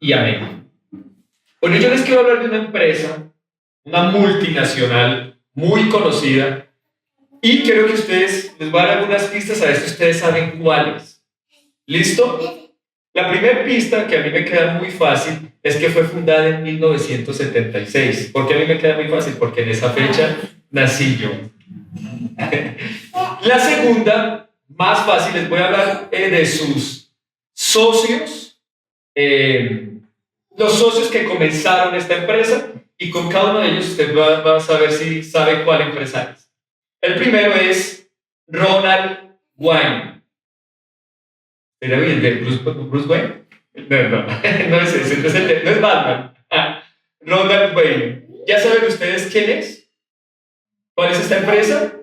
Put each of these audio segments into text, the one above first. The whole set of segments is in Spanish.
y amén. Bueno, yo les quiero hablar de una empresa, una multinacional muy conocida, y quiero que ustedes, les voy a dar algunas pistas, a ver si ustedes saben cuáles. ¿Listo? La primera pista, que a mí me queda muy fácil, es que fue fundada en 1976. ¿Por qué a mí me queda muy fácil? Porque en esa fecha nací yo. La segunda, más fácil, les voy a hablar de sus socios, los socios que comenzaron esta empresa, y con cada uno de ellos usted va a saber si sabe cuál empresa es. El primero es Ronald Wayne. ¿Era el de Bruce Wayne? No es ese, no es Batman. Ronald Wayne. ¿Ya saben ustedes quién es? ¿Cuál es esta empresa?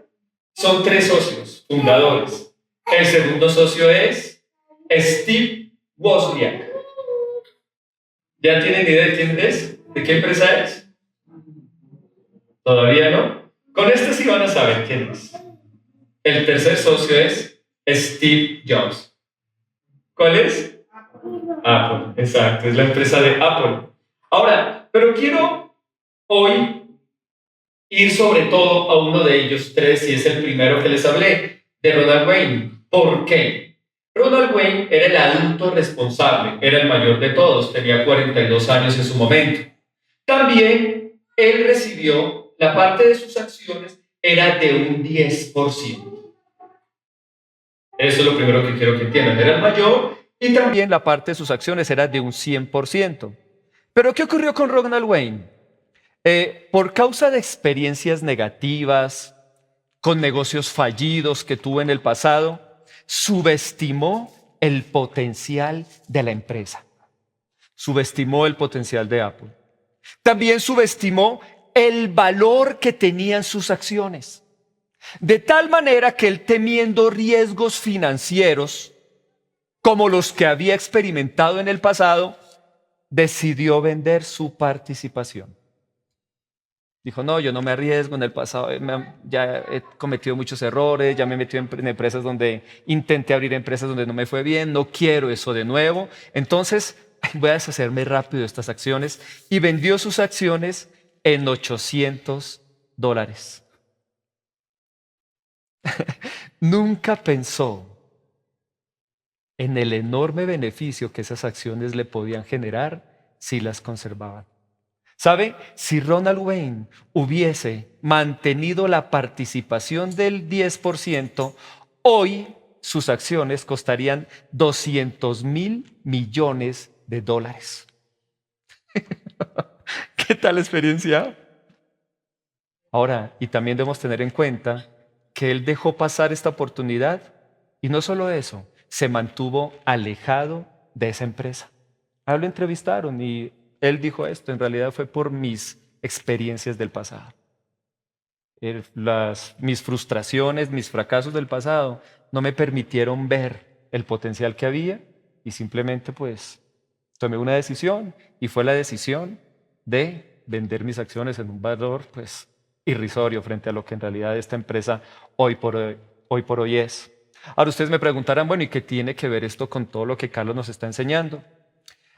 Son 3 socios fundadores. El segundo socio es Steve Wozniak. ¿Ya tienen idea de quién es? ¿De qué empresa es? ¿Todavía no? Con este sí van a saber quién es. El tercer socio es Steve Jobs. ¿Cuál es? Apple, exacto, es la empresa de Apple. Ahora, pero quiero hoy ir sobre todo a uno de ellos 3, y es el primero que les hablé, de Ronald Wayne. ¿Por qué? Ronald Wayne era el adulto responsable, era el mayor de todos, tenía 42 años en su momento. También él recibió, la parte de sus acciones era de un 10%. Eso es lo primero que quiero que entiendan, era el mayor, y también la parte de sus acciones era de un 100%. ¿Pero qué ocurrió con Ronald Wayne? Por causa de experiencias negativas, con negocios fallidos que tuvo en el pasado, subestimó el potencial de la empresa. Subestimó el potencial de Apple. También subestimó el valor que tenían sus acciones. De tal manera que él, temiendo riesgos financieros, como los que había experimentado en el pasado, decidió vender su participación. Dijo, no, yo no me arriesgo, en el pasado ya he cometido muchos errores, ya me he metido en empresas donde intenté abrir empresas donde no me fue bien, no quiero eso de nuevo. Entonces, voy a deshacerme rápido de estas acciones, y vendió sus acciones en $800. Nunca pensó en el enorme beneficio que esas acciones le podían generar si las conservaban. ¿Sabe? Si Ronald Wayne hubiese mantenido la participación del 10%, hoy sus acciones costarían $200,000 millones. ¿Qué tal experiencia? Ahora, y también debemos tener en cuenta que él dejó pasar esta oportunidad, y no solo eso, se mantuvo alejado de esa empresa. A él lo entrevistaron y él dijo esto: en realidad fue por mis experiencias del pasado. Mis frustraciones, mis fracasos del pasado no me permitieron ver el potencial que había, y simplemente pues tomé una decisión, y fue la decisión de vender mis acciones en un valor pues irrisorio frente a lo que en realidad esta empresa hoy por hoy es. Ahora ustedes me preguntarán, bueno, ¿y qué tiene que ver esto con todo lo que Carlos nos está enseñando?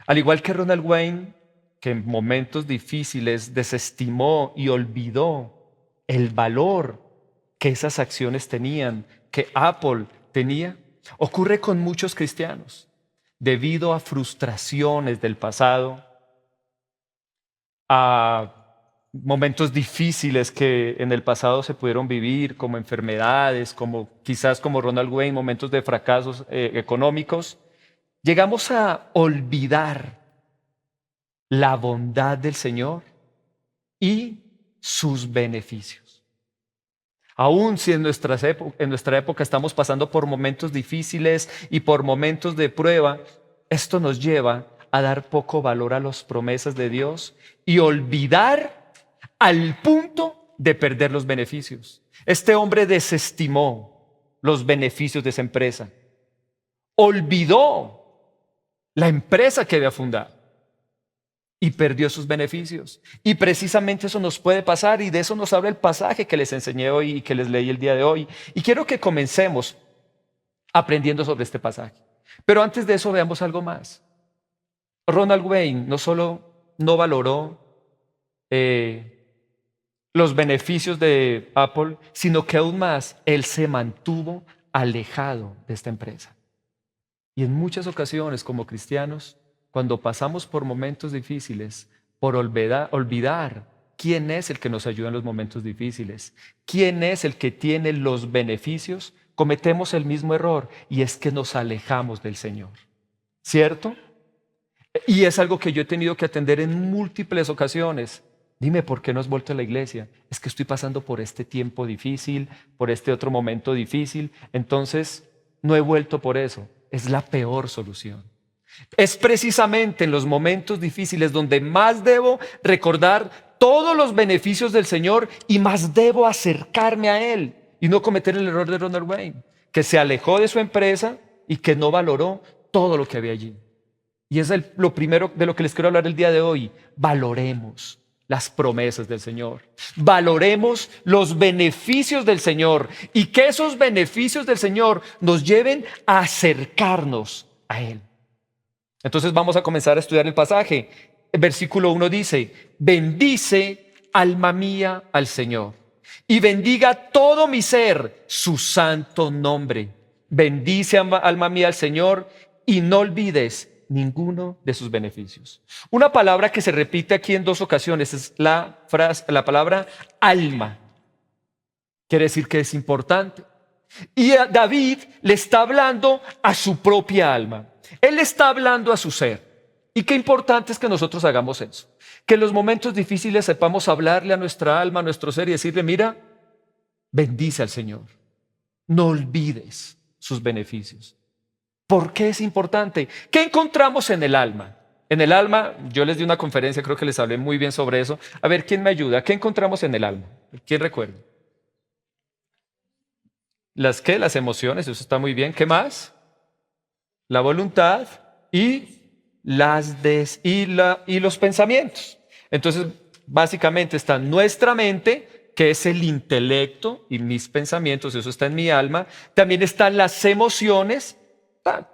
Al igual que Ronald Wayne, que en momentos difíciles desestimó y olvidó el valor que esas acciones tenían, que Apple tenía, ocurre con muchos cristianos. Debido a frustraciones del pasado, a momentos difíciles que en el pasado se pudieron vivir, como enfermedades, quizás como Ronald Wayne, momentos de fracasos económicos, llegamos a olvidar la bondad del Señor y sus beneficios. Aún si en nuestra época estamos pasando por momentos difíciles y por momentos de prueba, esto nos lleva a dar poco valor a las promesas de Dios y olvidar al punto de perder los beneficios. Este hombre desestimó los beneficios de esa empresa. Olvidó la empresa que había fundado y perdió sus beneficios. Y precisamente eso nos puede pasar, y de eso nos habla el pasaje que les enseñé hoy y que les leí el día de hoy. Y quiero que comencemos aprendiendo sobre este pasaje. Pero antes de eso veamos algo más. Ronald Wayne no solo no valoró los beneficios de Apple, sino que aún más, él se mantuvo alejado de esta empresa. Y en muchas ocasiones, como cristianos, cuando pasamos por momentos difíciles, por olvidar quién es el que nos ayuda en los momentos difíciles, quién es el que tiene los beneficios, cometemos el mismo error y es que nos alejamos del Señor. ¿Cierto? Y es algo que yo he tenido que atender en múltiples ocasiones. Dime, ¿por qué no has vuelto a la iglesia? Es que estoy pasando por este tiempo difícil, por este otro momento difícil, entonces no he vuelto por eso. Es la peor solución. Es precisamente en los momentos difíciles donde más debo recordar todos los beneficios del Señor y más debo acercarme a Él y no cometer el error de Ronald Wayne, que se alejó de su empresa y que no valoró todo lo que había allí. Y es lo primero de lo que les quiero hablar el día de hoy. Valoremos las promesas del Señor. Valoremos los beneficios del Señor y que esos beneficios del Señor nos lleven a acercarnos a Él. Entonces vamos a comenzar a estudiar el pasaje. El versículo 1 dice: bendice, alma mía, al Señor, y bendiga todo mi ser su santo nombre. Bendice, alma mía, al Señor, y no olvides ninguno de sus beneficios. Una palabra que se repite aquí en 2 ocasiones es la palabra alma. Quiere decir que es importante. Y David le está hablando a su propia alma. Él le está hablando a su ser. Y qué importante es que nosotros hagamos eso. Que en los momentos difíciles sepamos hablarle a nuestra alma, a nuestro ser y decirle: mira, bendice al Señor. No olvides sus beneficios. ¿Por qué es importante? ¿Qué encontramos en el alma? En el alma, yo les di una conferencia, creo que les hablé muy bien sobre eso. A ver, ¿quién me ayuda? ¿Qué encontramos en el alma? ¿Quién recuerda? ¿Las qué? Las emociones, eso está muy bien. ¿Qué más? La voluntad y los pensamientos. Entonces, básicamente está nuestra mente, que es el intelecto, y mis pensamientos, eso está en mi alma. También están las emociones,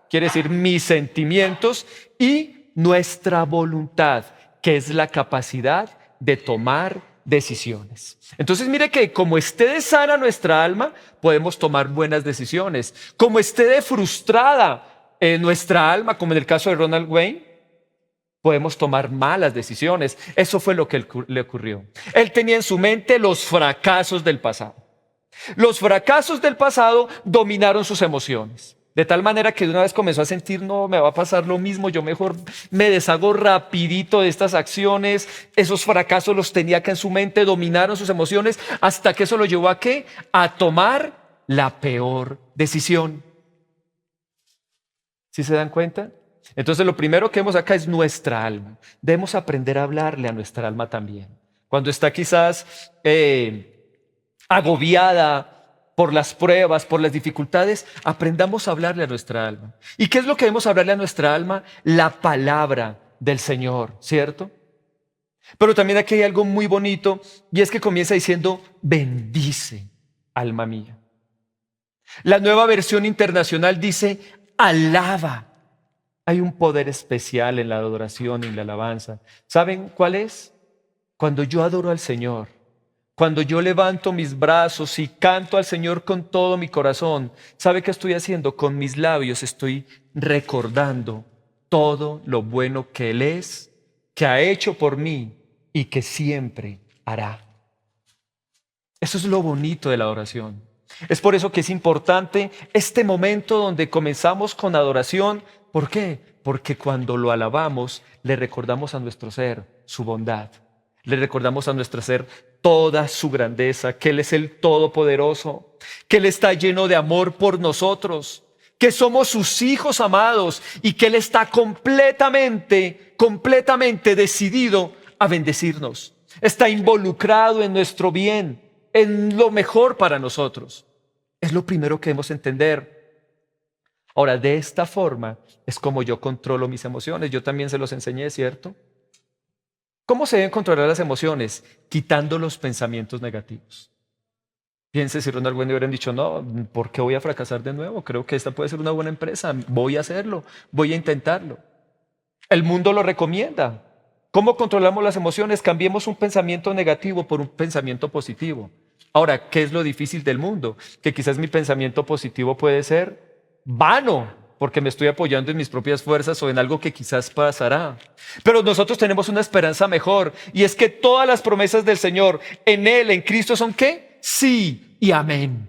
quiere decir mis sentimientos, y nuestra voluntad, que es la capacidad de tomar decisiones. Entonces mire que como esté de sana nuestra alma, podemos tomar buenas decisiones. Como esté de frustrada nuestra alma, como en el caso de Ronald Wayne, podemos tomar malas decisiones. Eso fue lo que le ocurrió. Él tenía en su mente los fracasos del pasado. Los fracasos del pasado dominaron sus emociones. De tal manera que de una vez comenzó a sentir: no, me va a pasar lo mismo, yo mejor me deshago rapidito de estas acciones. Esos fracasos los tenía acá en su mente, dominaron sus emociones, hasta que eso lo llevó ¿a qué? A tomar la peor decisión. ¿Sí se dan cuenta? Entonces lo primero que vemos acá es nuestra alma. Debemos aprender a hablarle a nuestra alma también. Cuando está quizás agobiada por las pruebas, por las dificultades, aprendamos a hablarle a nuestra alma. ¿Y qué es lo que debemos hablarle a nuestra alma? La palabra del Señor, ¿cierto? Pero también aquí hay algo muy bonito, y es que comienza diciendo: bendice, alma mía. La Nueva Versión Internacional dice: alaba. Hay un poder especial en la adoración y en la alabanza. ¿Saben cuál es? Cuando yo adoro al Señor, cuando yo levanto mis brazos y canto al Señor con todo mi corazón, ¿sabe qué estoy haciendo? Con mis labios estoy recordando todo lo bueno que Él es, que ha hecho por mí y que siempre hará. Eso es lo bonito de la adoración. Es por eso que es importante este momento donde comenzamos con adoración. ¿Por qué? Porque cuando lo alabamos, le recordamos a nuestro ser su bondad. Le recordamos a nuestro ser toda su grandeza, que Él es el Todopoderoso, que Él está lleno de amor por nosotros, que somos sus hijos amados y que Él está completamente decidido a bendecirnos. Está involucrado en nuestro bien, en lo mejor para nosotros. Es lo primero que debemos entender. Ahora, de esta forma es como yo controlo mis emociones. Yo también se los enseñé, ¿cierto? ¿Cómo se deben controlar las emociones? Quitando los pensamientos negativos. Piense si Ronald Wayne hubieran dicho: no, ¿por qué voy a fracasar de nuevo? Creo que esta puede ser una buena empresa. Voy a hacerlo, voy a intentarlo. El mundo lo recomienda. ¿Cómo controlamos las emociones? Cambiemos un pensamiento negativo por un pensamiento positivo. Ahora, ¿qué es lo difícil del mundo? Que quizás mi pensamiento positivo puede ser vano, porque me estoy apoyando en mis propias fuerzas o en algo que quizás pasará. Pero nosotros tenemos una esperanza mejor, y es que todas las promesas del Señor en Él, en Cristo, ¿son qué? Sí y amén.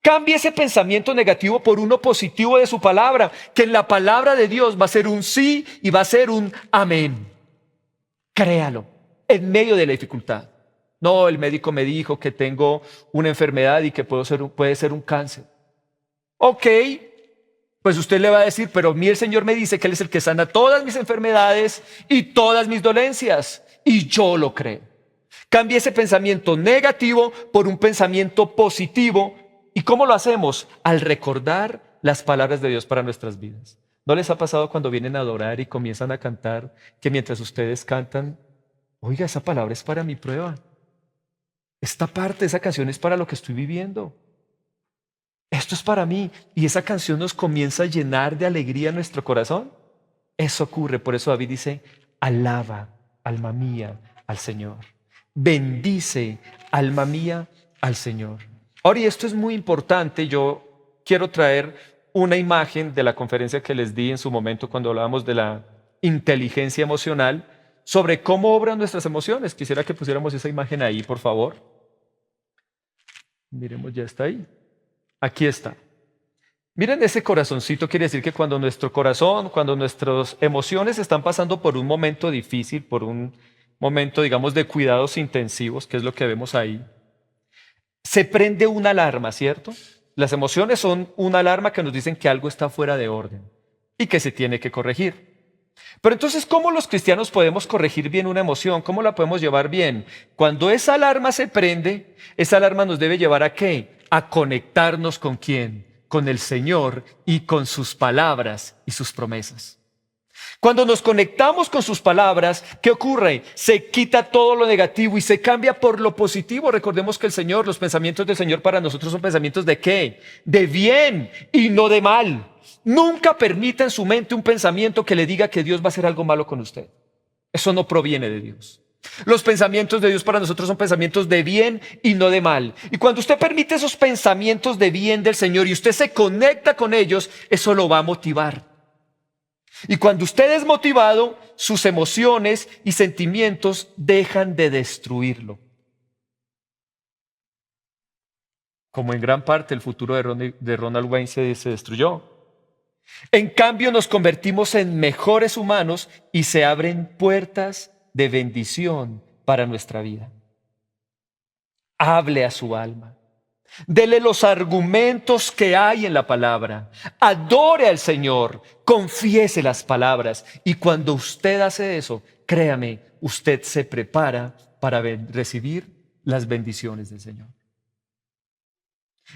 Cambie ese pensamiento negativo por uno positivo de su palabra, que en la palabra de Dios va a ser un sí y va a ser un amén. Créalo, en medio de la dificultad. No, el médico me dijo que tengo una enfermedad y que puede ser un cáncer. Ok, pues usted le va a decir, pero a mí el Señor me dice que Él es el que sana todas mis enfermedades y todas mis dolencias. Y yo lo creo. Cambie ese pensamiento negativo por un pensamiento positivo. ¿Y cómo lo hacemos? Al recordar las palabras de Dios para nuestras vidas. ¿No les ha pasado cuando vienen a adorar y comienzan a cantar que mientras ustedes cantan, oiga, esa palabra es para mi prueba? Esta parte, esa canción es para lo que estoy viviendo. Esto es para mí. Y esa canción nos comienza a llenar de alegría nuestro corazón. Eso ocurre. Por eso David dice, alaba, alma mía, al Señor. Bendice, alma mía, al Señor. Ahora, y esto es muy importante, yo quiero traer una imagen de la conferencia que les di en su momento cuando hablábamos de la inteligencia emocional, sobre cómo obran nuestras emociones. Quisiera que pusiéramos esa imagen ahí, por favor. Miremos, ya está ahí. Aquí está. Miren, ese corazoncito quiere decir que cuando nuestro corazón, cuando nuestras emociones están pasando por un momento difícil, por un momento, digamos, de cuidados intensivos, que es lo que vemos ahí, se prende una alarma, ¿cierto? Las emociones son una alarma que nos dicen que algo está fuera de orden y que se tiene que corregir. Pero entonces, ¿cómo los cristianos podemos corregir bien una emoción? ¿Cómo la podemos llevar bien? Cuando esa alarma se prende, esa alarma nos debe llevar ¿a qué? A conectarnos ¿con quién? Con el Señor y con sus palabras y sus promesas. Cuando nos conectamos con sus palabras, ¿qué ocurre? Se quita todo lo negativo y se cambia por lo positivo. Recordemos que el Señor, los pensamientos del Señor para nosotros son pensamientos ¿de qué? De bien y no de mal. Nunca permita en su mente un pensamiento que le diga que Dios va a hacer algo malo con usted. Eso no proviene de Dios. Los pensamientos de Dios para nosotros son pensamientos de bien y no de mal. Y cuando usted permite esos pensamientos de bien del Señor y usted se conecta con ellos, eso lo va a motivar. Y cuando usted es motivado, sus emociones y sentimientos dejan de destruirlo. Como en gran parte el futuro de Ronald Wayne se destruyó. En cambio, nos convertimos en mejores humanos y se abren puertas de bendición para nuestra vida. Hable a su alma. Dele los argumentos que hay en la palabra. Adore al Señor. Confiese las palabras. Y cuando usted hace eso, créame, usted se prepara para recibir las bendiciones del Señor.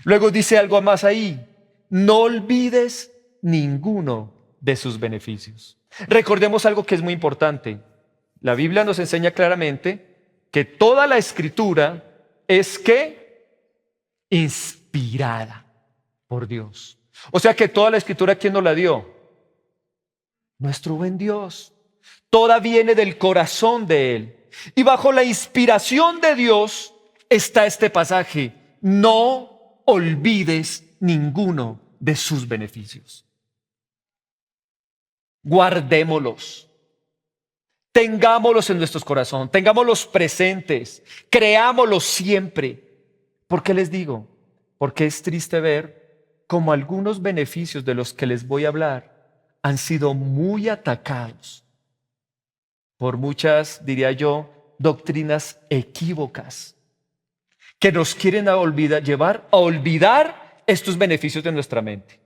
Luego dice algo más ahí. No olvides ninguno de sus beneficios. Recordemos algo que es muy importante. La Biblia nos enseña claramente que toda la escritura es que inspirada por Dios. O sea que toda la escritura, ¿quién nos la dio? Nuestro buen Dios. Toda viene del corazón de Él. Y bajo la inspiración de Dios está este pasaje. No olvides ninguno de sus beneficios. Guardémoslos. Tengámoslos en nuestros corazones. Tengámoslos presentes. Creámoslos siempre. ¿Por qué les digo? Porque es triste ver cómo algunos beneficios de los que les voy a hablar han sido muy atacados por muchas, diría yo, doctrinas equívocas que nos quieren llevar a olvidar estos beneficios de nuestra mente,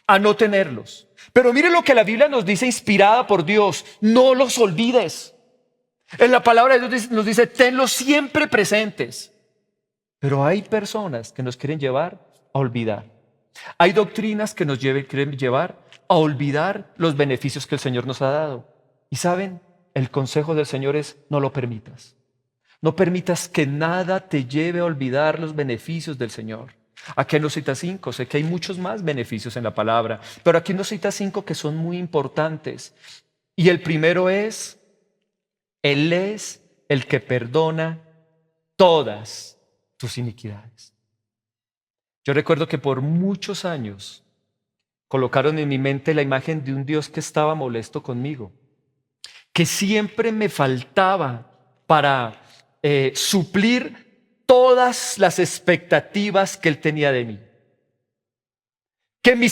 a no tenerlos. Pero mire lo que la Biblia nos dice, inspirada por Dios, no los olvides. En la palabra de Dios nos dice, tenlos siempre presentes. Pero hay personas que nos quieren llevar a olvidar. Hay doctrinas que nos quieren llevar a olvidar los beneficios que el Señor nos ha dado. Y saben, el consejo del Señor es no lo permitas. No permitas que nada te lleve a olvidar los beneficios del Señor. Aquí nos cita 5, sé que hay muchos más beneficios en la palabra, pero aquí nos cita 5 que son muy importantes. Y el primero es, Él es el que perdona todas tus iniquidades. Yo recuerdo que por muchos años colocaron en mi mente la imagen de un Dios que estaba molesto conmigo, que siempre me faltaba para suplir todas las expectativas que Él tenía de mí. Que mi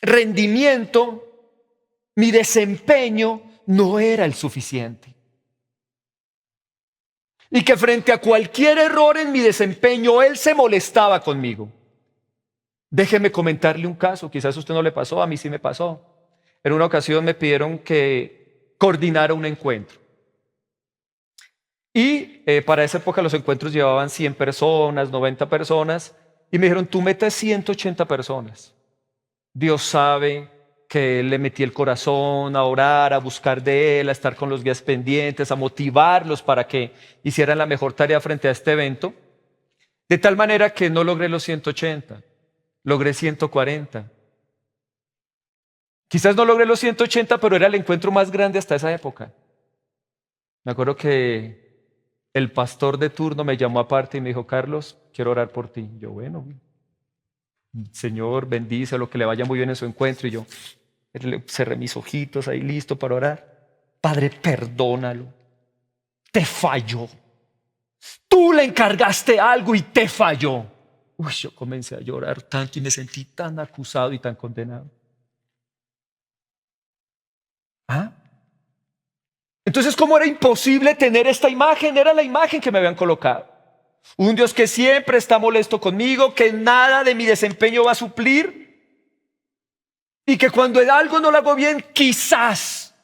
rendimiento, mi desempeño no era el suficiente. Y que frente a cualquier error en mi desempeño, Él se molestaba conmigo. Déjeme comentarle un caso, quizás a usted no le pasó, a mí sí me pasó. En una ocasión me pidieron que coordinara un encuentro. Y para esa época los encuentros llevaban 100 personas, 90 personas, y me dijeron, tú metes 180 personas. Dios sabe que le metí el corazón a orar, a buscar de Él, a estar con los guías pendientes, a motivarlos para que hicieran la mejor tarea frente a este evento. De tal manera que no logré los 180, logré 140. Quizás no logré los 180, pero era el encuentro más grande hasta esa época. Me acuerdo que el pastor de turno me llamó aparte y me dijo, Carlos, quiero orar por ti. Yo, bueno, Señor, bendícelo, que le vaya muy bien en su encuentro. Y yo cerré mis ojitos ahí listo para orar. Padre, perdónalo. Te falló. Tú le encargaste algo y te falló. Uy, yo comencé a llorar tanto y me sentí tan acusado y tan condenado. ¿Ah? Entonces, ¿cómo era imposible tener esta imagen? Era la imagen que me habían colocado. Un Dios que siempre está molesto conmigo, que nada de mi desempeño va a suplir y que cuando algo no lo hago bien, quizás,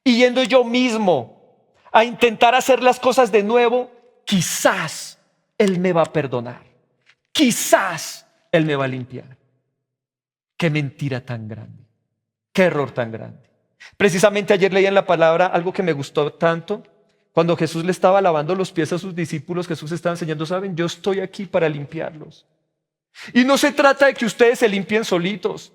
y yendo yo mismo a intentar hacer las cosas de nuevo, quizás Él me va a perdonar. Quizás Él me va a limpiar. Qué mentira tan grande. Qué error tan grande. Precisamente ayer leí en la palabra algo que me gustó tanto. Cuando Jesús le estaba lavando los pies a sus discípulos, Jesús estaba enseñando, saben, yo estoy aquí para limpiarlos. Y no se trata de que ustedes se limpien solitos.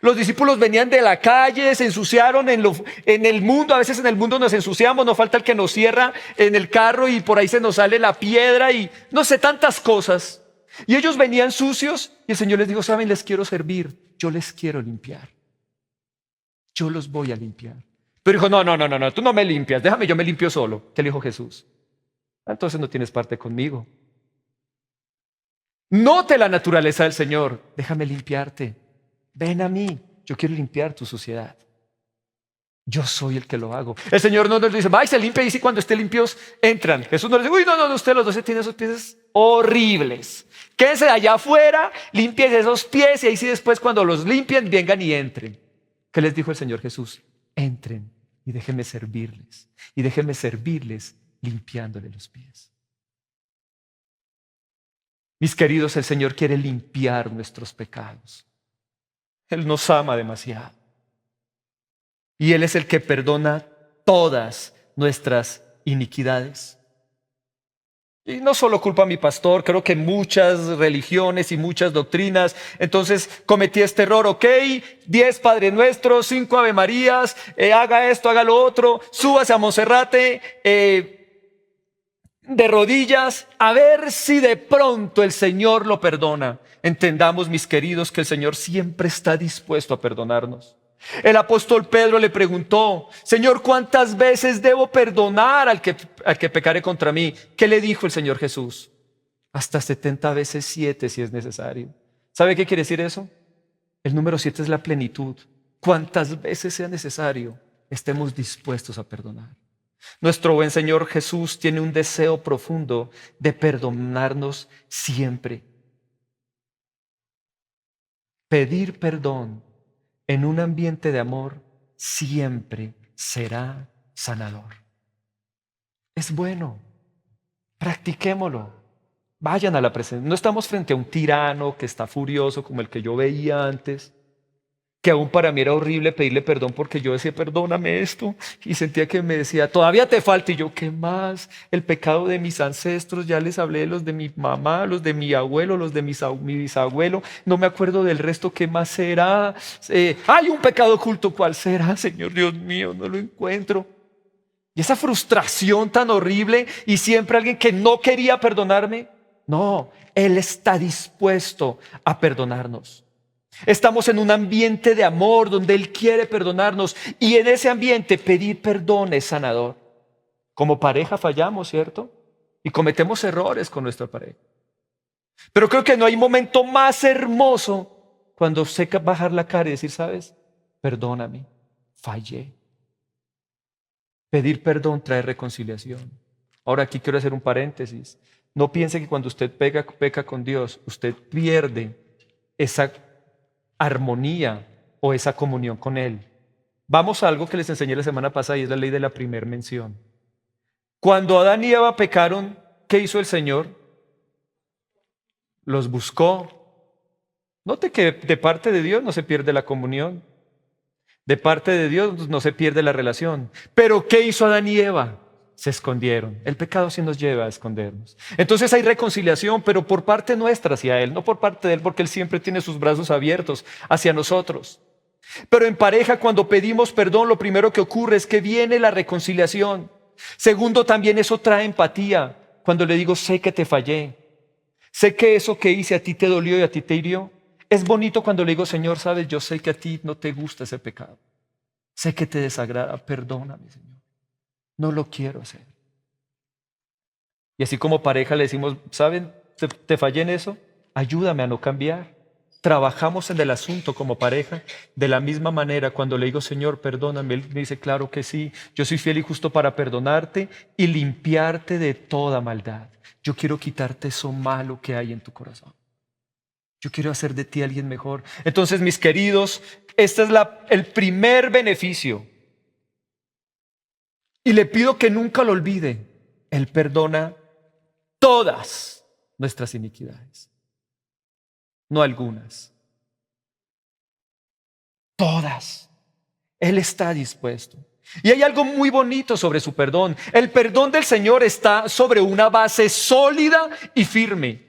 Los discípulos venían de la calle, se ensuciaron en el mundo. A veces en el mundo nos ensuciamos, nos falta el que nos cierra en el carro y por ahí se nos sale la piedra y no sé, tantas cosas. Y ellos venían sucios y el Señor les dijo, saben, les quiero servir, yo les quiero limpiar. Yo los voy a limpiar. Pero dijo, no, tú no me limpias, déjame, yo me limpio solo. ¿Qué le dijo Jesús? Entonces no tienes parte conmigo. Note la naturaleza del Señor, déjame limpiarte. Ven a mí, yo quiero limpiar tu suciedad. Yo soy el que lo hago. El Señor no nos dice, va y se limpia y si cuando estén limpios entran. Jesús no le dice, uy, no, usted los 12 tienen esos pies horribles. Quédense allá afuera, limpien esos pies y ahí sí después cuando los limpien vengan y entren. ¿Qué les dijo el Señor Jesús? Entren y déjenme servirles. Y déjenme servirles limpiándole los pies. Mis queridos, el Señor quiere limpiar nuestros pecados. Él nos ama demasiado. Y Él es el que perdona todas nuestras iniquidades. Y no solo culpa a mi pastor, creo que muchas religiones y muchas doctrinas. Entonces cometí este error, ok, 10 Padre Nuestros, 5 Ave Marías, haga esto, haga lo otro, súbase a Monserrate, de rodillas, a ver si de pronto el Señor lo perdona. Entendamos, mis queridos, que el Señor siempre está dispuesto a perdonarnos. El apóstol Pedro le preguntó, Señor, ¿cuántas veces debo perdonar al que pecare contra mí? ¿Qué le dijo el Señor Jesús? Hasta 70 veces 7 si es necesario. ¿Sabe qué quiere decir eso? El número 7 es la plenitud. Cuantas veces sea necesario, estemos dispuestos a perdonar. Nuestro buen Señor Jesús tiene un deseo profundo de perdonarnos siempre. Pedir perdón en un ambiente de amor siempre será sanador. Es bueno, practiquémoslo. Vayan a la presencia. No estamos frente a un tirano que está furioso como el que yo veía antes, que aún para mí era horrible pedirle perdón porque yo decía, perdóname esto, y sentía que me decía, todavía te falta, y yo, ¿qué más? El pecado de mis ancestros, ya les hablé de los de mi mamá, los de mi abuelo, los de mi bisabuelo, no me acuerdo del resto, ¿qué más será? Hay un pecado oculto, ¿cuál será, Señor Dios mío? No lo encuentro. Y esa frustración tan horrible y siempre alguien que no quería perdonarme, no, Él está dispuesto a perdonarnos. Estamos en un ambiente de amor donde Él quiere perdonarnos y en ese ambiente pedir perdón es sanador. Como pareja fallamos, ¿cierto? Y cometemos errores con nuestra pareja. Pero creo que no hay momento más hermoso cuando sé bajar la cara y decir, ¿sabes? Perdóname, fallé. Pedir perdón trae reconciliación. Ahora aquí quiero hacer un paréntesis. No piense que cuando usted peca con Dios, usted pierde esa armonía o esa comunión con Él. Vamos a algo que les enseñé la semana pasada y es la ley de la primera mención. Cuando Adán y Eva pecaron, ¿qué hizo el Señor? Los buscó. Note que de parte de Dios no se pierde la comunión. De parte de Dios no se pierde la relación. Pero ¿qué hizo Adán y Eva? Se escondieron. El pecado sí nos lleva a escondernos. Entonces hay reconciliación, pero por parte nuestra hacia Él, no por parte de Él, porque Él siempre tiene sus brazos abiertos hacia nosotros. Pero en pareja, cuando pedimos perdón, lo primero que ocurre es que viene la reconciliación. Segundo, también eso trae empatía. Cuando le digo, sé que te fallé. Sé que eso que hice a ti te dolió y a ti te hirió. Es bonito cuando le digo, Señor, sabes, yo sé que a ti no te gusta ese pecado. Sé que te desagrada, perdóname, Señor. No lo quiero hacer. Y así como pareja le decimos, ¿saben? ¿Te fallé en eso? Ayúdame a no cambiar. Trabajamos en el asunto como pareja. De la misma manera, cuando le digo, Señor, perdóname, Él me dice, claro que sí. Yo soy fiel y justo para perdonarte y limpiarte de toda maldad. Yo quiero quitarte eso malo que hay en tu corazón. Yo quiero hacer de ti alguien mejor. Entonces, mis queridos, este es el primer beneficio. Y le pido que nunca lo olvide. Él perdona todas nuestras iniquidades. No algunas. Todas. Él está dispuesto. Y hay algo muy bonito sobre su perdón. El perdón del Señor está sobre una base sólida y firme.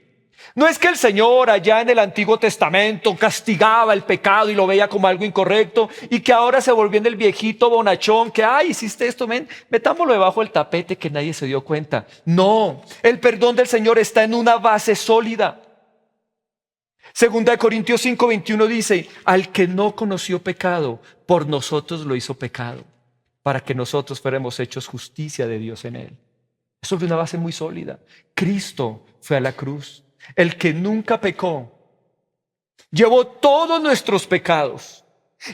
No es que el Señor allá en el Antiguo Testamento castigaba el pecado y lo veía como algo incorrecto y que ahora se volvió en el viejito bonachón que, ay, hiciste esto, metámoslo debajo del tapete que nadie se dio cuenta. No, el perdón del Señor está en una base sólida. Segunda de Corintios 5:21 dice, al que no conoció pecado, por nosotros lo hizo pecado, para que nosotros fuéramos hechos justicia de Dios en él. Es sobre una base muy sólida. Cristo fue a la cruz. El que nunca pecó, llevó todos nuestros pecados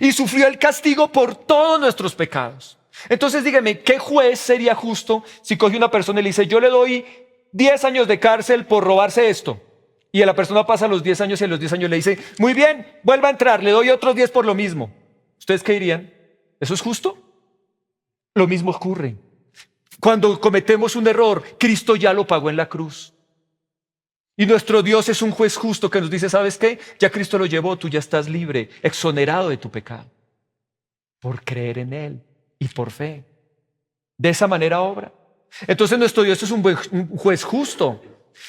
y sufrió el castigo por todos nuestros pecados. Entonces dígame, ¿qué juez sería justo si coge una persona y le dice, yo le doy 10 años de cárcel por robarse esto? Y a la persona pasa los 10 años y a los 10 años le dice, muy bien, vuelva a entrar, le doy otros 10 por lo mismo. ¿Ustedes qué dirían? ¿Eso es justo? Lo mismo ocurre. Cuando cometemos un error, Cristo ya lo pagó en la cruz. Y nuestro Dios es un juez justo que nos dice, ¿sabes qué? Ya Cristo lo llevó, tú ya estás libre, exonerado de tu pecado. Por creer en Él y por fe. De esa manera obra. Entonces nuestro Dios es un juez justo.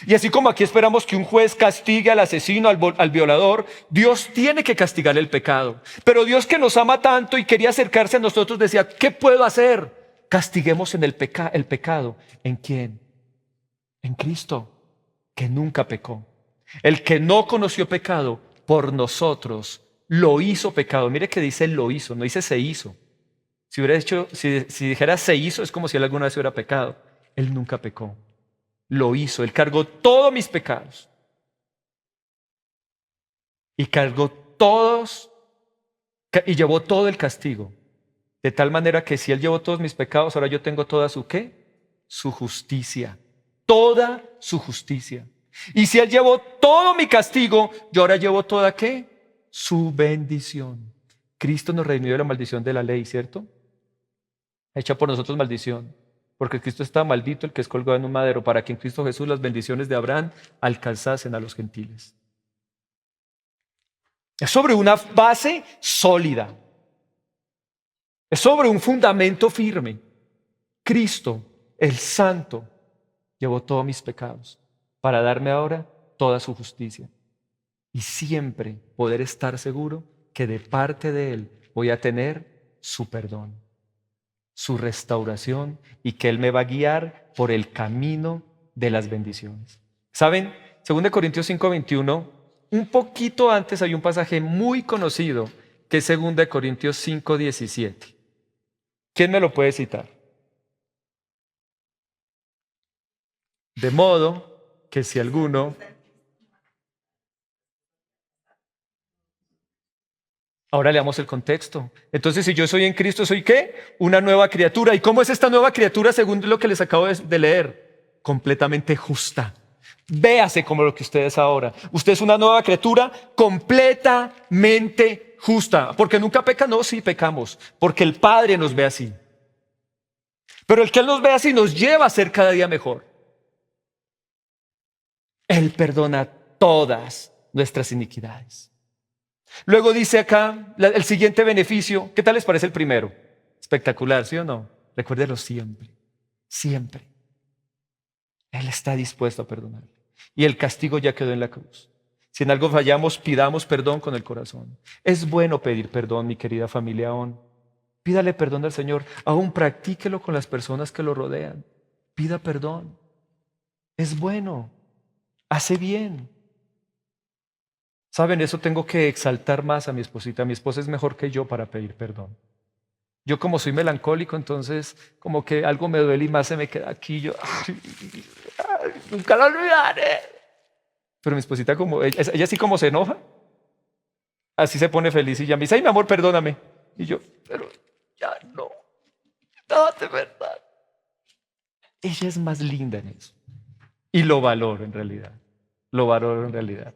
Y así como aquí esperamos que un juez castigue al asesino, al violador, Dios tiene que castigar el pecado. Pero Dios, que nos ama tanto y quería acercarse a nosotros, decía, ¿qué puedo hacer? Castiguemos en el pecado. ¿En quién? En Cristo, que nunca pecó. El que no conoció pecado, por nosotros lo hizo pecado. Mire que dice lo hizo, no dice se hizo. Si dijera se hizo, es como si él alguna vez hubiera pecado. Él nunca pecó. Lo hizo. Él cargó todos mis pecados. Y cargó todos, y llevó todo el castigo. De tal manera que si Él llevó todos mis pecados, ahora yo tengo toda su ¿qué? Su justicia. Toda su justicia. Y si Él llevó todo mi castigo, yo ahora llevo toda ¿qué? Su bendición. Cristo nos redimió de la maldición de la ley, ¿cierto? Hecha por nosotros maldición. Porque Cristo está maldito el que es colgado en un madero, para que en Cristo Jesús las bendiciones de Abraham alcanzasen a los gentiles. Es sobre una base sólida. Es sobre un fundamento firme. Cristo, el Santo, llevó todos mis pecados para darme ahora toda su justicia. Y siempre poder estar seguro que de parte de Él voy a tener su perdón, su restauración y que Él me va a guiar por el camino de las bendiciones. ¿Saben? 2 Corintios 5:21, un poquito antes hay un pasaje muy conocido que es 2 Corintios 5:17. ¿Quién me lo puede citar? De modo que si alguno... Ahora leamos el contexto. Entonces, si yo soy en Cristo, ¿soy qué? Una nueva criatura. ¿Y cómo es esta nueva criatura según lo que les acabo de leer? Completamente justa. Véase como lo que usted es ahora. Usted es una nueva criatura completamente justa. ¿Porque nunca peca? No, sí pecamos. Porque el Padre nos ve así. Pero el que Él nos ve así nos lleva a ser cada día mejor. Él perdona todas nuestras iniquidades. Luego dice acá el siguiente beneficio. ¿Qué tal les parece el primero? Espectacular, ¿sí o no? Recuérdelo siempre, siempre. Él está dispuesto a perdonar. Y el castigo ya quedó en la cruz. Si en algo fallamos, pidamos perdón con el corazón. Es bueno pedir perdón, mi querida familia aún. Pídale perdón al Señor. Aún practíquelo con las personas que lo rodean. Pida perdón. Es bueno. Hace bien. ¿Saben? Eso tengo que exaltar más a mi esposita. Mi esposa es mejor que yo para pedir perdón. Yo como soy melancólico, entonces como que algo me duele y más se me queda aquí. Yo nunca lo olvidaré. Pero mi esposita como, ella así como se enoja, así se pone feliz y ya me dice, ay mi amor, perdóname. Y yo, pero ya no, de verdad. Ella es más linda en eso. Y lo valoro en realidad. Lo valoro en realidad.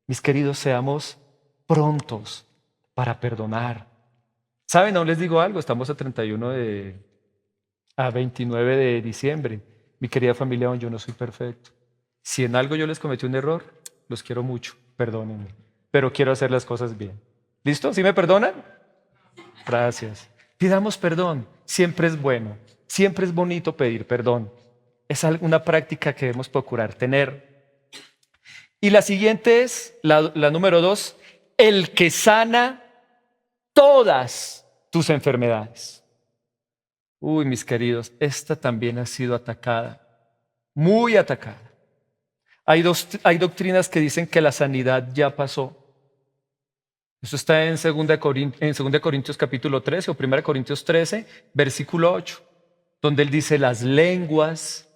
Mis queridos, seamos prontos para perdonar. ¿Saben? Aún les digo algo, estamos a 29 de diciembre. Mi querida familia, yo no soy perfecto. Si en algo yo les cometí un error, los quiero mucho, perdónenme. Pero quiero hacer las cosas bien. ¿Listo? ¿Sí me perdonan? Gracias. Pidamos perdón. Siempre es bueno. Siempre es bonito pedir perdón. Es una práctica que debemos procurar tener. Y la siguiente es, la número 2, el que sana todas tus enfermedades. Uy, mis queridos, esta también ha sido atacada, muy atacada. Hay doctrinas que dicen que la sanidad ya pasó. Eso está en 2 Corintios capítulo 13 o 1 Corintios 13, versículo 8, donde él dice las lenguas,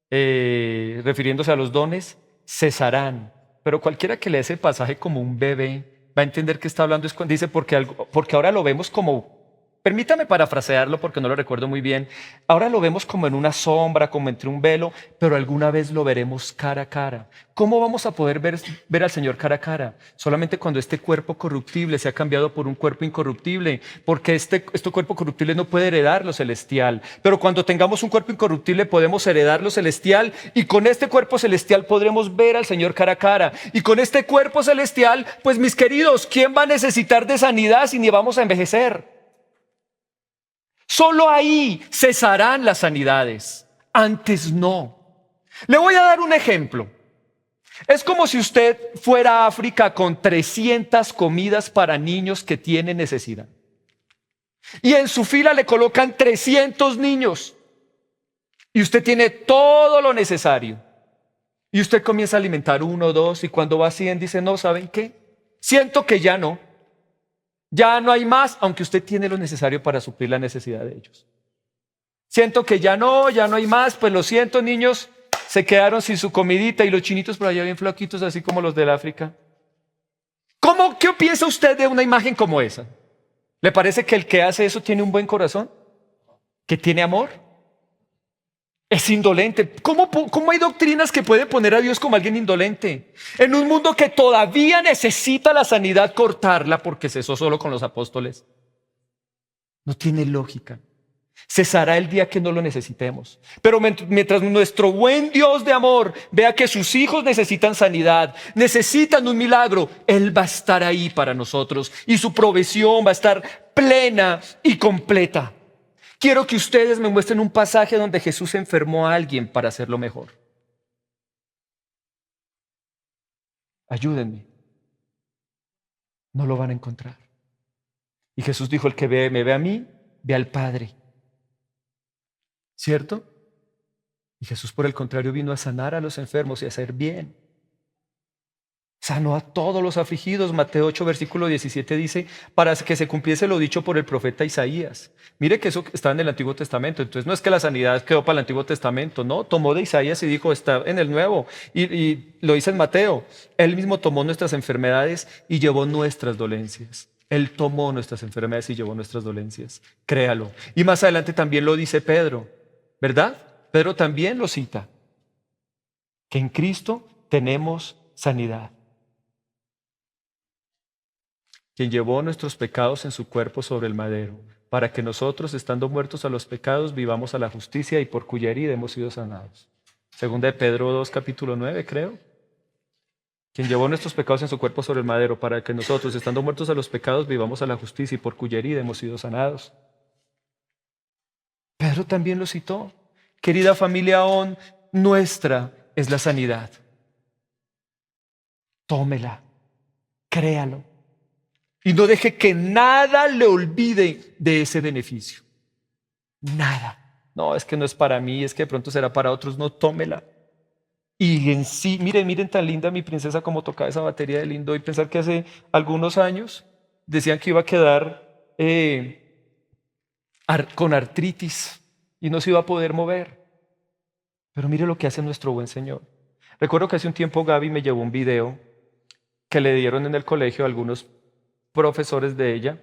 refiriéndose a los dones, cesarán. Pero cualquiera que lea ese pasaje como un bebé va a entender que está hablando, dice porque ahora lo vemos como, permítame parafrasearlo porque no lo recuerdo muy bien, ahora lo vemos como en una sombra, como entre un velo, pero alguna vez lo veremos cara a cara. ¿Cómo vamos a poder ver al Señor cara a cara? Solamente cuando este cuerpo corruptible se ha cambiado por un cuerpo incorruptible, porque este cuerpo corruptible no puede heredar lo celestial, pero cuando tengamos un cuerpo incorruptible podemos heredar lo celestial y con este cuerpo celestial podremos ver al Señor cara a cara. Y con este cuerpo celestial, pues mis queridos, ¿quién va a necesitar de sanidad si ni vamos a envejecer? Solo ahí cesarán las sanidades, antes no. Le voy a dar un ejemplo. Es como si usted fuera a África con 300 comidas para niños que tienen necesidad. Y en su fila le colocan 300 niños. Y usted tiene todo lo necesario. Y usted comienza a alimentar 1, 2, y cuando va a 100 dice, no, ¿saben qué? Siento que ya no. Ya no hay más, aunque usted tiene lo necesario para suplir la necesidad de ellos. Siento que ya no hay más, pues lo siento, niños, se quedaron sin su comidita y los chinitos por allá bien flaquitos, así como los del África. ¿Qué piensa usted de una imagen como esa? ¿Le parece que el que hace eso tiene un buen corazón? ¿Que tiene amor? Es indolente. ¿Cómo hay doctrinas que pueden poner a Dios como alguien indolente? En un mundo que todavía necesita la sanidad, cortarla porque cesó solo con los apóstoles. No tiene lógica. Cesará el día que no lo necesitemos. Pero mientras nuestro buen Dios de amor vea que sus hijos necesitan sanidad, necesitan un milagro, Él va a estar ahí para nosotros y su provisión va a estar plena y completa. Quiero que ustedes me muestren un pasaje donde Jesús enfermó a alguien para hacerlo mejor. Ayúdenme. No lo van a encontrar. Y Jesús dijo, el que me ve a mí, ve al Padre. ¿Cierto? Y Jesús, por el contrario, vino a sanar a los enfermos y a hacer bien. Sanó a todos los afligidos. Mateo 8, versículo 17 dice, para que se cumpliese lo dicho por el profeta Isaías. Mire que eso está en el Antiguo Testamento. Entonces no es que la sanidad quedó para el Antiguo Testamento, no. Tomó de Isaías y dijo, está en el Nuevo. Y lo dice en Mateo. Él mismo tomó nuestras enfermedades y llevó nuestras dolencias. Él tomó nuestras enfermedades y llevó nuestras dolencias. Créalo. Y más adelante también lo dice Pedro, ¿verdad? Pedro también lo cita. Que en Cristo tenemos sanidad. Quien llevó nuestros pecados en su cuerpo sobre el madero, para que nosotros, estando muertos a los pecados, vivamos a la justicia y por cuya herida hemos sido sanados. Segunda de Pedro 2, capítulo 9, creo. Quien llevó nuestros pecados en su cuerpo sobre el madero, para que nosotros, estando muertos a los pecados, vivamos a la justicia y por cuya herida hemos sido sanados. Pedro también lo citó. Querida familia ON, nuestra es la sanidad. Tómela, créalo. Y no deje que nada le olvide de ese beneficio. Nada. No, es que no es para mí, es que de pronto será para otros. No, tómela. Y en sí, miren tan linda mi princesa como tocaba esa batería de lindo. Y pensar que hace algunos años decían que iba a quedar con artritis y no se iba a poder mover. Pero mire lo que hace nuestro buen Señor. Recuerdo que hace un tiempo Gaby me llevó un video que le dieron en el colegio a algunos profesores de ella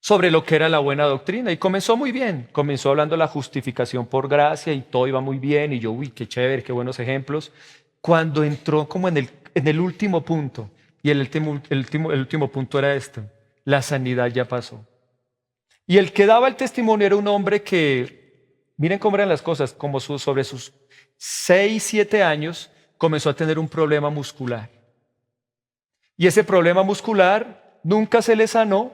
sobre lo que era la buena doctrina y comenzó muy bien, comenzó hablando de la justificación por gracia y todo iba muy bien y yo, uy, qué chévere, qué buenos ejemplos, cuando entró como en el último punto y el último punto era este, la sanidad ya pasó. Y el que daba el testimonio era un hombre que, miren cómo eran las cosas, como sobre sus 6, 7 años comenzó a tener un problema muscular. Y ese problema muscular nunca se le sanó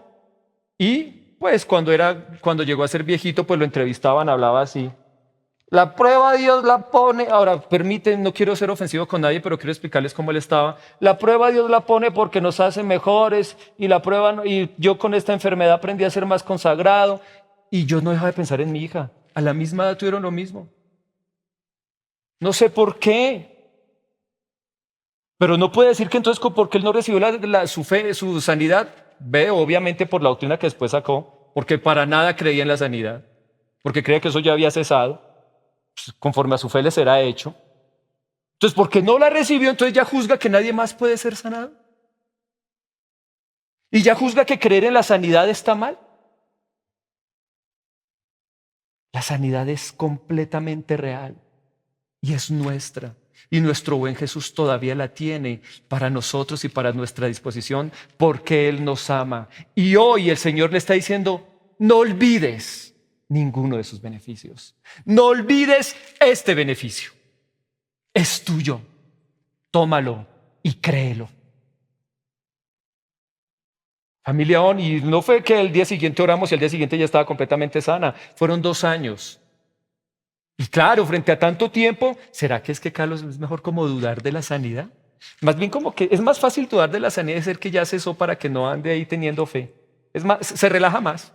y pues cuando llegó a ser viejito pues lo entrevistaban, hablaba así. La prueba Dios la pone, ahora permiten, no quiero ser ofensivo con nadie, pero quiero explicarles cómo él estaba. La prueba Dios la pone porque nos hace mejores y la prueba y yo con esta enfermedad aprendí a ser más consagrado y yo no dejaba de pensar en mi hija. A la misma edad tuvieron lo mismo. No sé por qué. Pero no puede decir que entonces porque él no recibió su fe, su sanidad, ve obviamente por la doctrina que después sacó, porque para nada creía en la sanidad, porque creía que eso ya había cesado, pues, conforme a su fe le será hecho. Entonces, porque no la recibió, entonces ya juzga que nadie más puede ser sanado. Y ya juzga que creer en la sanidad está mal. La sanidad es completamente real y es nuestra. Y nuestro buen Jesús todavía la tiene para nosotros y para nuestra disposición porque Él nos ama. Y hoy el Señor le está diciendo, no olvides ninguno de sus beneficios. No olvides este beneficio. Es tuyo. Tómalo y créelo. Familia ON, y no fue que el día siguiente oramos y el día siguiente ya estaba completamente sana. Fueron 2 años. Y claro, frente a tanto tiempo, ¿será que es que, Carlos, es mejor como dudar de la sanidad? Más bien como que es más fácil dudar de la sanidad y ser que ya cesó para que no ande ahí teniendo fe. Es más, se relaja más.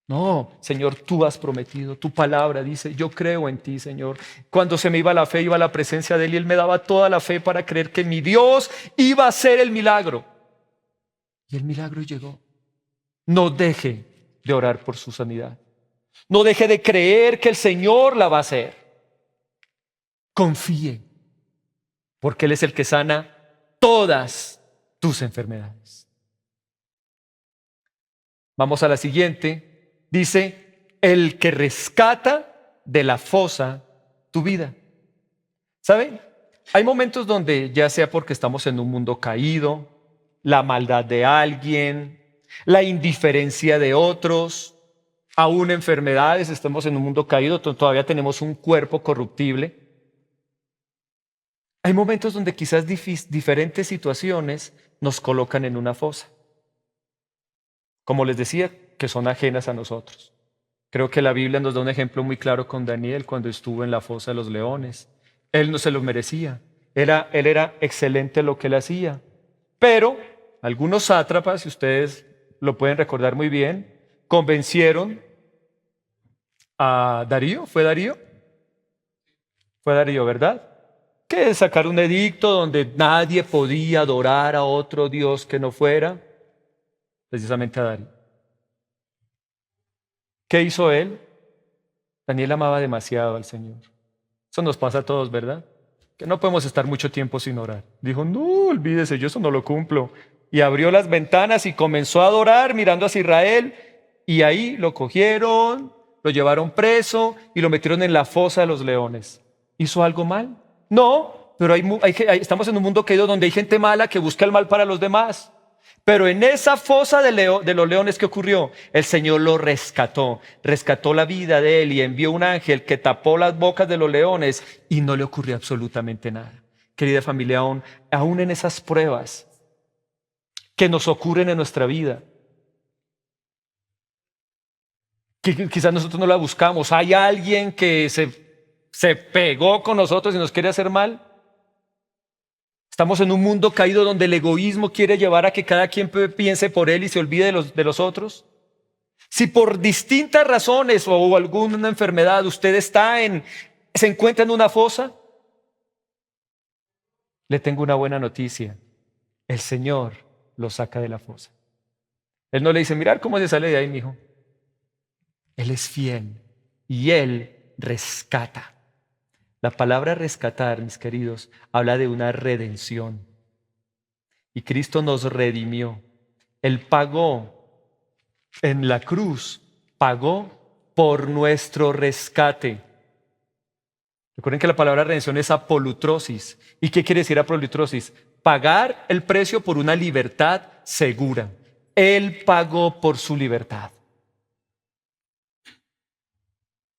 No, Señor, tú has prometido, tu palabra dice, yo creo en ti, Señor. Cuando se me iba la fe, iba a la presencia de Él y Él me daba toda la fe para creer que mi Dios iba a hacer el milagro. Y el milagro llegó. No deje de orar por su sanidad. No deje de creer que el Señor la va a hacer. Confíe, porque Él es el que sana todas tus enfermedades. Vamos a la siguiente. Dice, el que rescata de la fosa tu vida. ¿Saben? Hay momentos donde ya sea porque estamos en un mundo caído, la maldad de alguien, la indiferencia de otros, aún enfermedades, estamos en un mundo caído, todavía tenemos un cuerpo corruptible. Hay momentos donde quizás diferentes situaciones nos colocan en una fosa. Como les decía, que son ajenas a nosotros. Creo que la Biblia nos da un ejemplo muy claro con Daniel cuando estuvo en la fosa de los leones. Él no se lo merecía. Él era excelente en lo que él hacía. Pero algunos sátrapas, si ustedes lo pueden recordar muy bien, convencieron a Darío. ¿Fue Darío? Fue Darío, ¿verdad? Que sacar un edicto donde nadie podía adorar a otro Dios que no fuera precisamente a Darío. ¿Qué hizo él? Daniel amaba demasiado al Señor. Eso nos pasa a todos, ¿verdad? Que no podemos estar mucho tiempo sin orar. Dijo, no, olvídese, yo eso no lo cumplo. Y abrió las ventanas y comenzó a adorar mirando hacia Israel. Y ahí lo cogieron, lo llevaron preso y lo metieron en la fosa de los leones. ¿Hizo algo mal? No, pero estamos en un mundo caído donde hay gente mala que busca el mal para los demás. Pero en esa fosa de los leones, ¿qué ocurrió? El Señor lo rescató la vida de él y envió un ángel que tapó las bocas de los leones y no le ocurrió absolutamente nada. Querida familia, aún en esas pruebas que nos ocurren en nuestra vida, que quizás nosotros no la buscamos, hay alguien que se pegó con nosotros y nos quiere hacer mal. Estamos en un mundo caído donde el egoísmo quiere llevar a que cada quien piense por él y se olvide de los otros. Si por distintas razones o alguna enfermedad usted se encuentra en una fosa, le tengo una buena noticia. El Señor lo saca de la fosa. Él no le dice, mirad cómo se sale de ahí, mijo. Él es fiel y Él rescata. La palabra rescatar, mis queridos, habla de una redención. Y Cristo nos redimió. Él pagó en la cruz, pagó por nuestro rescate. Recuerden que la palabra redención es apolutrosis. ¿Y qué quiere decir apolutrosis? Pagar el precio por una libertad segura. Él pagó por su libertad.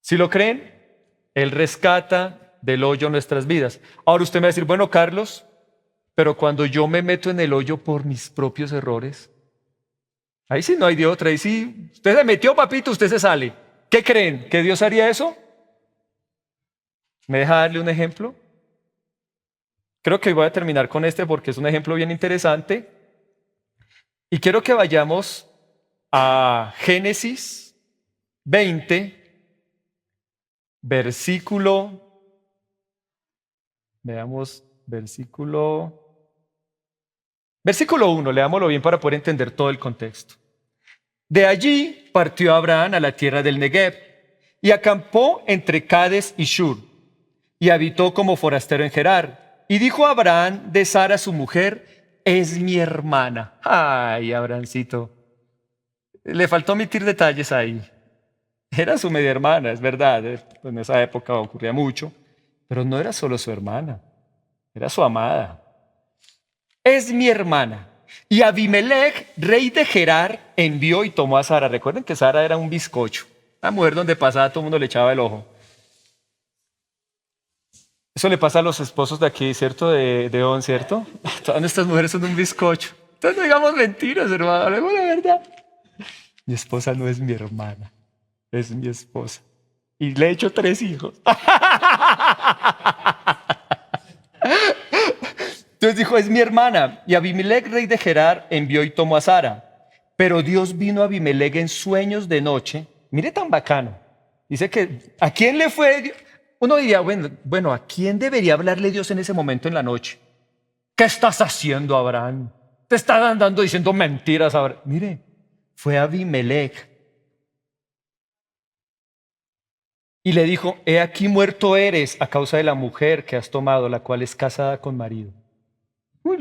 ¿Sí lo creen? Él rescata del hoyo nuestras vidas. Ahora usted me va a decir, bueno, Carlos, pero cuando yo me meto en el hoyo por mis propios errores, ahí sí no hay de otra, ahí sí, usted se metió, papito, usted se sale. ¿Qué creen? ¿Que Dios haría eso? ¿Me deja darle un ejemplo? Creo que voy a terminar con este porque es un ejemplo bien interesante. Y quiero que vayamos a Génesis 20, versículo, veamos, versículo 1, leámoslo bien para poder entender todo el contexto. De allí partió Abraham a la tierra del Negev y acampó entre Cades y Shur y habitó como forastero en Gerar. Y dijo Abraham de Sara su mujer, es mi hermana. Ay, Abrahamcito, le faltó omitir detalles ahí. Era su media hermana, es verdad, en esa época ocurría mucho, pero no era solo su hermana, era su amada. Es mi hermana. Y Abimelech, rey de Gerar, envió y tomó a Sara. Recuerden que Sara era un bizcocho, una mujer donde pasaba todo el mundo le echaba el ojo. Eso le pasa a los esposos de aquí, ¿cierto? De On, ¿cierto? Todas nuestras mujeres son un bizcocho. Entonces no digamos mentiras, hermano, hablemos la verdad. Mi esposa no es mi hermana. Es mi esposa. Y le he hecho 3 hijos. Entonces dijo, es mi hermana. Y Abimelech, rey de Gerar, envió y tomó a Sara. Pero Dios vino a Abimelech en sueños de noche. Mire tan bacano. Dice que, ¿a quién le fue Dios? Uno diría, bueno, ¿a quién debería hablarle Dios en ese momento en la noche? ¿Qué estás haciendo, Abraham? Te están andando diciendo mentiras, Abraham. Mire, fue Abimelech. Y le dijo, he aquí muerto eres a causa de la mujer que has tomado, la cual es casada con marido. Uy,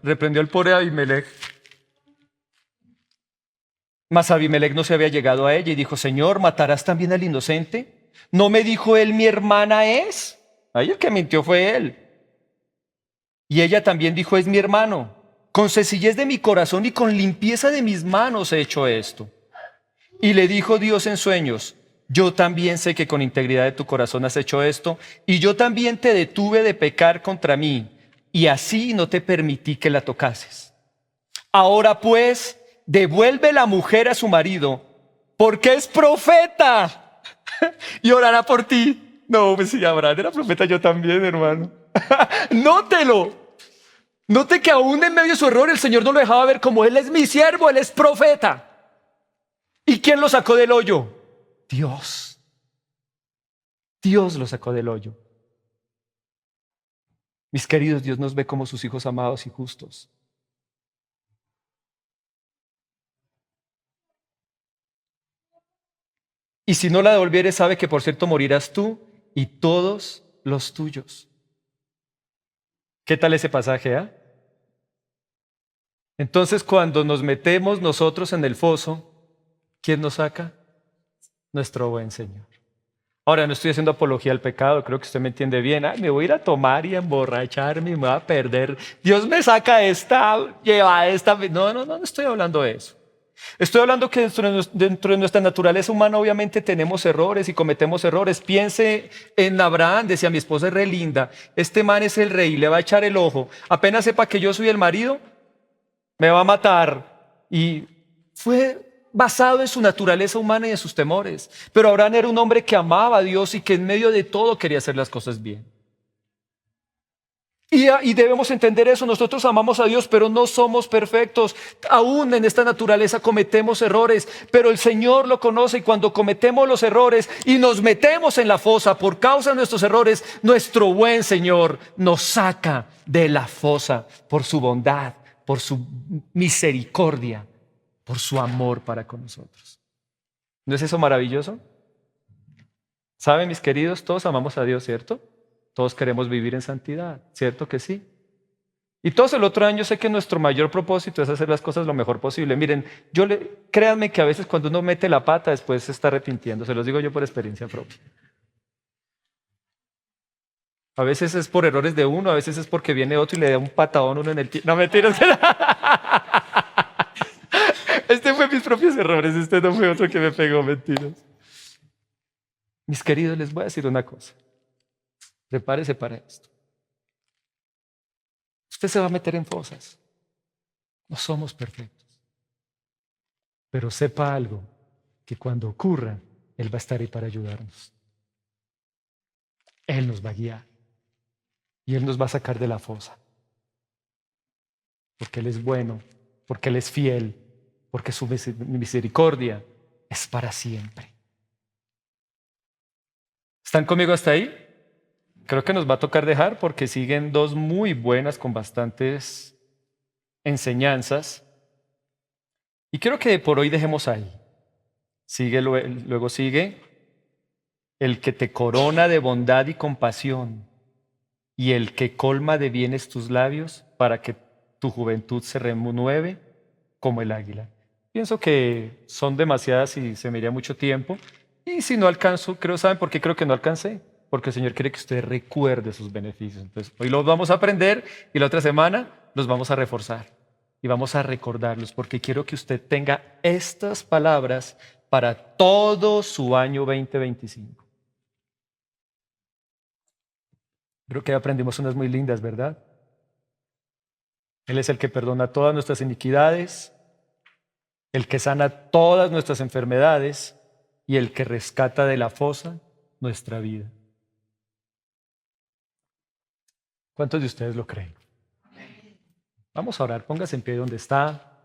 reprendió el pobre Abimelech. Mas Abimelech no se había llegado a ella y dijo, Señor, ¿matarás también al inocente? ¿No me dijo él, mi hermana es? Ahí el que mintió fue él. Y ella también dijo, es mi hermano. Con sencillez de mi corazón y con limpieza de mis manos he hecho esto. Y le dijo Dios en sueños: yo también sé que con integridad de tu corazón has hecho esto, y yo también te detuve de pecar contra mí, y así no te permití que la tocases. Ahora pues, devuelve la mujer a su marido, porque es profeta, y orará por ti. No, pues si Abraham era profeta, yo también, hermano. Nótelo. Note que aún en medio de su error el Señor no lo dejaba ver como: Él es mi siervo, Él es profeta. ¿Y quién lo sacó del hoyo? Dios. Dios lo sacó del hoyo. Mis queridos, Dios nos ve como sus hijos amados y justos. Y si no la devolvieres, sabe que por cierto morirás tú y todos los tuyos. ¿Qué tal ese pasaje, ah? Entonces, cuando nos metemos nosotros en el foso, ¿quién nos saca? Nuestro buen Señor. Ahora, no estoy haciendo apología al pecado, creo que usted me entiende bien. Ay, me voy a ir a tomar y a emborracharme y me voy a perder. Dios me saca esta, lleva esta. No estoy hablando de eso. Estoy hablando que dentro de nuestra naturaleza humana obviamente tenemos errores y cometemos errores. Piense en Abraham, decía: mi esposa es re linda, este man es el rey, le va a echar el ojo. Apenas sepa que yo soy el marido, me va a matar. Y fue basado en su naturaleza humana y en sus temores. Pero Abraham era un hombre que amaba a Dios y que en medio de todo quería hacer las cosas bien. Y debemos entender eso. Nosotros amamos a Dios, pero no somos perfectos. Aún en esta naturaleza cometemos errores, pero el Señor lo conoce, y cuando cometemos los errores y nos metemos en la fosa por causa de nuestros errores, nuestro buen Señor nos saca de la fosa por su bondad, por su misericordia, por su amor para con nosotros. ¿No es eso maravilloso? ¿Saben, mis queridos? Todos amamos a Dios, ¿cierto? Todos queremos vivir en santidad, ¿cierto que sí? Y todos el otro año sé que nuestro mayor propósito es hacer las cosas lo mejor posible. Miren, créanme que a veces cuando uno mete la pata después se está arrepintiendo, se los digo yo por experiencia propia. A veces es por errores de uno, a veces es porque viene otro y le da un patadón uno en el pie. No, mentiras. Este fue mis propios errores, este no fue otro que me pegó, mentiras. Mis queridos, les voy a decir una cosa. Prepárese para esto. Usted se va a meter en fosas. No somos perfectos. Pero sepa algo, que cuando ocurra, Él va a estar ahí para ayudarnos. Él nos va a guiar. Y Él nos va a sacar de la fosa. Porque Él es bueno, porque Él es fiel, porque su misericordia es para siempre. ¿Están conmigo hasta ahí? Creo que nos va a tocar dejar porque siguen dos muy buenas con bastantes enseñanzas. Y quiero que por hoy dejemos ahí. Luego sigue: el que te corona de bondad y compasión, y el que colma de bienes tus labios, para que tu juventud se renueve como el águila. Pienso que son demasiadas y se me iría mucho tiempo. Y si no alcanzo, ¿saben por qué creo que no alcancé? Porque el Señor quiere que usted recuerde sus beneficios. Entonces, hoy los vamos a aprender y la otra semana los vamos a reforzar y vamos a recordarlos, porque quiero que usted tenga estas palabras para todo su año 2025. Creo que aprendimos unas muy lindas, ¿verdad? Él es el que perdona todas nuestras iniquidades, el que sana todas nuestras enfermedades y el que rescata de la fosa nuestra vida. ¿Cuántos de ustedes lo creen? Vamos a orar, póngase en pie donde está.